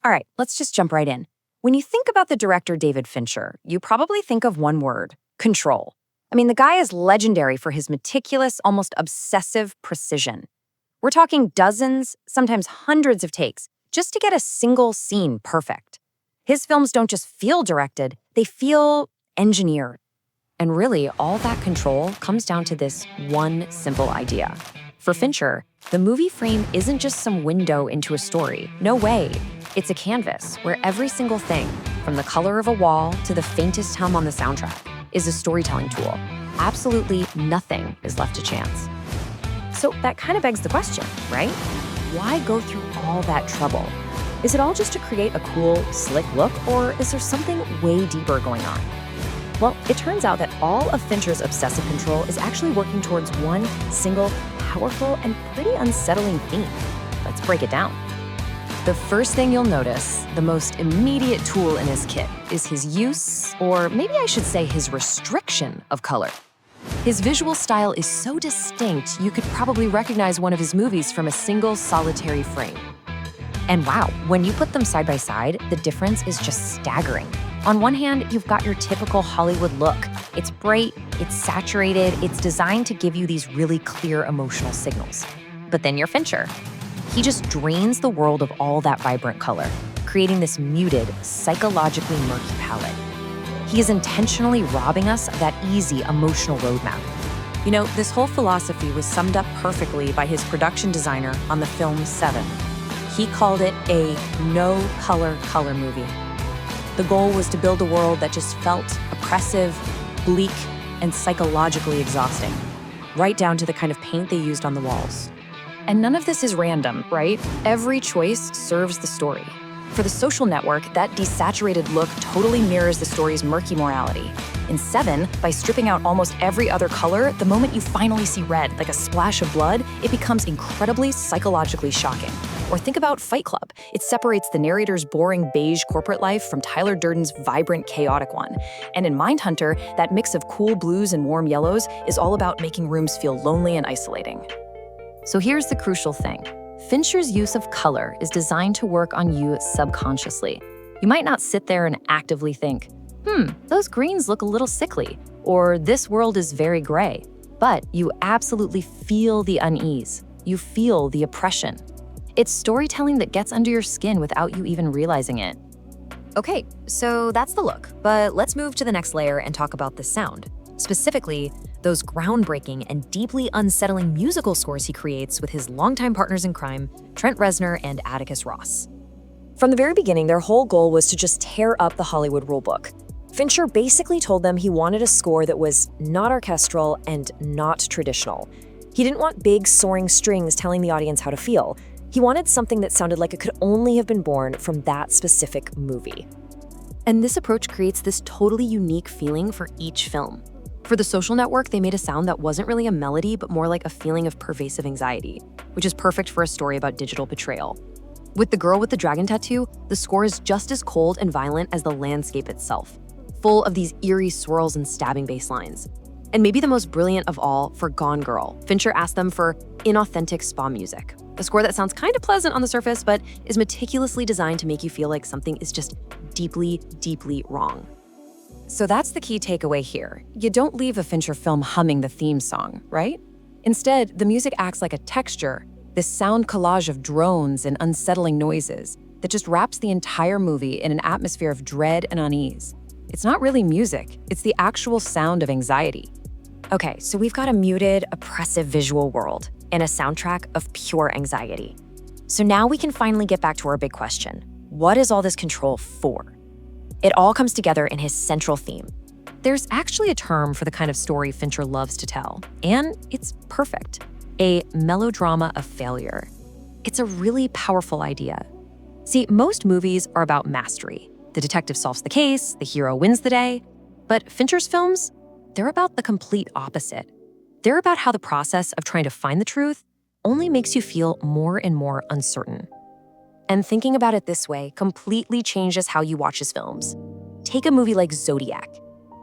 All right, let's just jump right in. When you think about the director David Fincher, you probably think of one word: control. I mean, the guy is legendary for his meticulous, almost obsessive precision. We're talking dozens, sometimes hundreds of takes just to get a single scene perfect. His films don't just feel directed, they feel engineered. And really, all that control comes down to this one simple idea. For Fincher, the movie frame isn't just some window into a story. No way. It's a canvas where every single thing, from the color of a wall to the faintest hum on the soundtrack, is a storytelling tool. Absolutely nothing is left to chance. So that kind of begs the question, right? Why go through all that trouble? Is it all just to create a cool, slick look, or is there something way deeper going on? Well, it turns out that all of Fincher's obsessive control is actually working towards one single, powerful, and pretty unsettling theme. Let's break it down. The first thing you'll notice, the most immediate tool in his kit, is his use, or maybe I should say his restriction, of color. His visual style is so distinct, you could probably recognize one of his movies from a single solitary frame. And wow, when you put them side by side, the difference is just staggering. On one hand, you've got your typical Hollywood look. It's bright, it's saturated, it's designed to give you these really clear emotional signals. But then you're Fincher. He just drains the world of all that vibrant color, creating this muted, psychologically murky palette. He is intentionally robbing us of that easy emotional roadmap. You know, this whole philosophy was summed up perfectly by his production designer on the film Seven. He called it a no-color movie. The goal was to build a world that just felt oppressive, bleak, and psychologically exhausting, right down to the kind of paint they used on the walls. And none of this is random, right? Every choice serves the story. For The Social Network, that desaturated look totally mirrors the story's murky morality. In Seven, by stripping out almost every other color, the moment you finally see red, like a splash of blood, it becomes incredibly psychologically shocking. Or think about Fight Club. It separates the narrator's boring beige corporate life from Tyler Durden's vibrant, chaotic one. And in Mindhunter, that mix of cool blues and warm yellows is all about making rooms feel lonely and isolating. So here's the crucial thing. Fincher's use of color is designed to work on you subconsciously. You might not sit there and actively think, those greens look a little sickly, or this world is very gray. But you absolutely feel the unease. You feel the oppression. It's storytelling that gets under your skin without you even realizing it. Okay, so that's the look, but let's move to the next layer and talk about the sound. Specifically, those groundbreaking and deeply unsettling musical scores he creates with his longtime partners in crime, Trent Reznor and Atticus Ross. From the very beginning, their whole goal was to just tear up the Hollywood rulebook. Fincher basically told them he wanted a score that was not orchestral and not traditional. He didn't want big, soaring strings telling the audience how to feel. He wanted something that sounded like it could only have been born from that specific movie. And this approach creates this totally unique feeling for each film. For The Social Network, they made a sound that wasn't really a melody, but more like a feeling of pervasive anxiety, which is perfect for a story about digital betrayal. With The Girl with the Dragon Tattoo, the score is just as cold and violent as the landscape itself, full of these eerie swirls and stabbing bass lines. And maybe the most brilliant of all, for Gone Girl, Fincher asked them for inauthentic spa music, a score that sounds kind of pleasant on the surface, but is meticulously designed to make you feel like something is just deeply, deeply wrong. So that's the key takeaway here. You don't leave a Fincher film humming the theme song, right? Instead, the music acts like a texture, this sound collage of drones and unsettling noises that just wraps the entire movie in an atmosphere of dread and unease. It's not really music, it's the actual sound of anxiety. Okay, so we've got a muted, oppressive visual world and a soundtrack of pure anxiety. So now we can finally get back to our big question. What is all this control for? It all comes together in his central theme. There's actually a term for the kind of story Fincher loves to tell, and it's perfect. A melodrama of failure. It's a really powerful idea. See, most movies are about mastery. The detective solves the case, the hero wins the day. But Fincher's films, they're about the complete opposite. They're about how the process of trying to find the truth only makes you feel more and more uncertain. And thinking about it this way completely changes how you watch his films. Take a movie like Zodiac.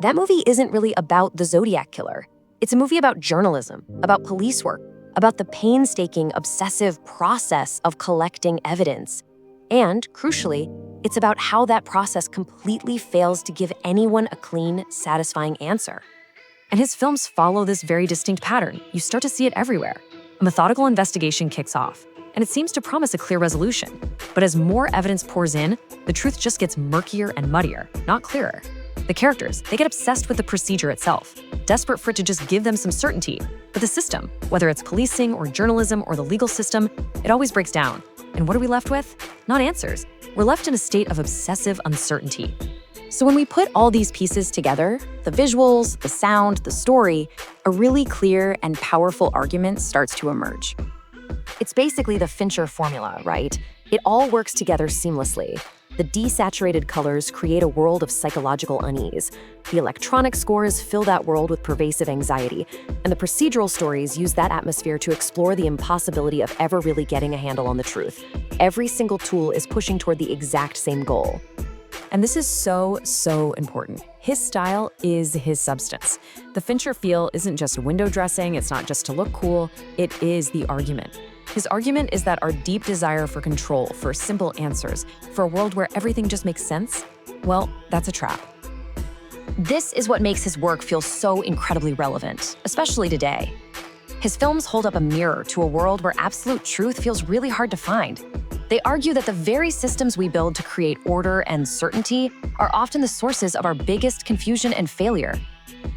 That movie isn't really about the Zodiac killer. It's a movie about journalism, about police work, about the painstaking, obsessive process of collecting evidence. And, crucially, it's about how that process completely fails to give anyone a clean, satisfying answer. And his films follow this very distinct pattern. You start to see it everywhere. A methodical investigation kicks off, and it seems to promise a clear resolution. But as more evidence pours in, the truth just gets murkier and muddier, not clearer. The characters, they get obsessed with the procedure itself, desperate for it to just give them some certainty. But the system, whether it's policing or journalism or the legal system, it always breaks down. And what are we left with? Not answers. We're left in a state of obsessive uncertainty. So when we put all these pieces together, the visuals, the sound, the story, a really clear and powerful argument starts to emerge. It's basically the Fincher formula, right? It all works together seamlessly. The desaturated colors create a world of psychological unease. The electronic scores fill that world with pervasive anxiety, and the procedural stories use that atmosphere to explore the impossibility of ever really getting a handle on the truth. Every single tool is pushing toward the exact same goal. And this is so important. His style is his substance. The Fincher feel isn't just window dressing, it's not just to look cool, it is the argument. His argument is that our deep desire for control, for simple answers, for a world where everything just makes sense, well, that's a trap. This is what makes his work feel so incredibly relevant, especially today. His films hold up a mirror to a world where absolute truth feels really hard to find. They argue that the very systems we build to create order and certainty are often the sources of our biggest confusion and failure.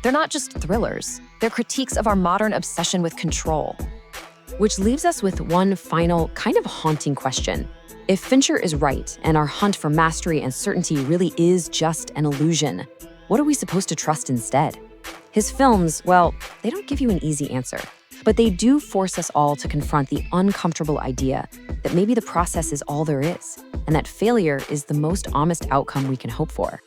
They're not just thrillers, they're critiques of our modern obsession with control. Which leaves us with one final, kind of haunting question. If Fincher is right, and our hunt for mastery and certainty really is just an illusion, what are we supposed to trust instead? His films, well, they don't give you an easy answer, but they do force us all to confront the uncomfortable idea that maybe the process is all there is, and that failure is the most honest outcome we can hope for.